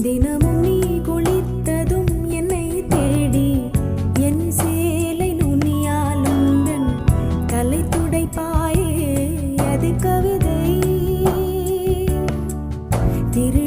தினமும் நீ குளித்ததும் என்னை தேடி என் சேலை நுனியால் உந்தன் தலை துடைப்பாயே அது கவிதை திரு